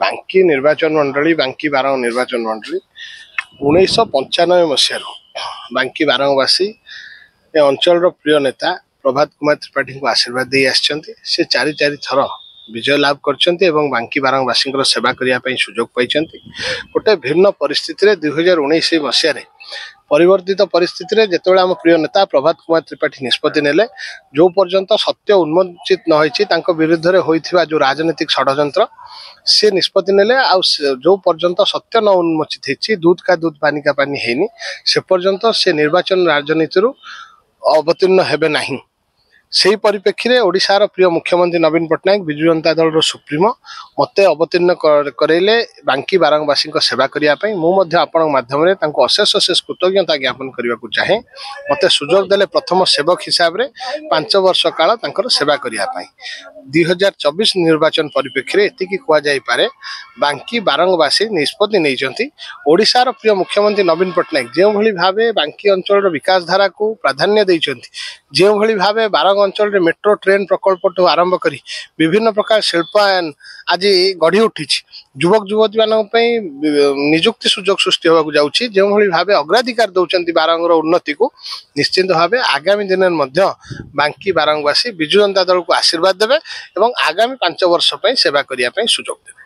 बांकी निर्वाचन मंडली बांकी बारंग निर्वाचन मंडली 1995 मसीह बांकी बारंगवासी ए अंचल प्रिय नेता प्रभात कुमार त्रिपाठी को आशीर्वाद दे से चारि थर विजय लाभ कर बांकी बारंगवासी सेवा करने सुजोग पाई गोटे भिन्न परिस्थिति 2019 मसीह परिवर्तित परिस्थिति में जिते आम प्रिय नेता प्रभात कुमार त्रिपाठी निष्पत्ति नेले जो पर्यंत सत्य उन्मोचित न होती विरुद्ध में होता जो राजनीतिक षड्यंत्र सी निष्पत्ति नेले जो पर्यंत सत्य न उन्मोचित होती दूध का दूध पानी का पानी है से पर्यंत से निर्वाचन राजनीति अवतीर्ण हेबे नहीं। से परिप्रेक्षी में ओडिशार प्रिय मुख्यमंत्री नवीन पट्टनायक विजु जनता दल सुप्रीमो मते अवतीर्ण करेले बांकी बारंगवासी सेवा करने मुझे आपण माध्यम अशेष अशेष कृतज्ञता ज्ञापन करने को चाहे मते सुजोग देले प्रथम सेवक हिसाब से 5 वर्ष काल सेवा करने 2024 निर्वाचन परिप्रेक्षी में एतिकी कहुए बांकी बारंगवासी निष्पत्ति नहीं ओडिशार प्रिय मुख्यमंत्री नवीन पट्टनायक जो भाव बांकी अंचल विकास धारा को प्राधान्य देते जो भाव बारंग अंचल रे मेट्रो ट्रेन प्रकल्प आरंभ करी विभिन्न प्रकार शिल्पायन आज गढ़ी उठी युवक युवती मान निजुक्ति सुजोग सृष्टि होगा जाऊँगी जो भाव अग्राधिकार दौरान बारंगर उन्नति को निश्चित भाव आगामी दिन में बांकी बारंगवासी विजु जनता दल को आशीर्वाद देवे और आगामी 5 वर्ष सेवा करने सुजोग देवे।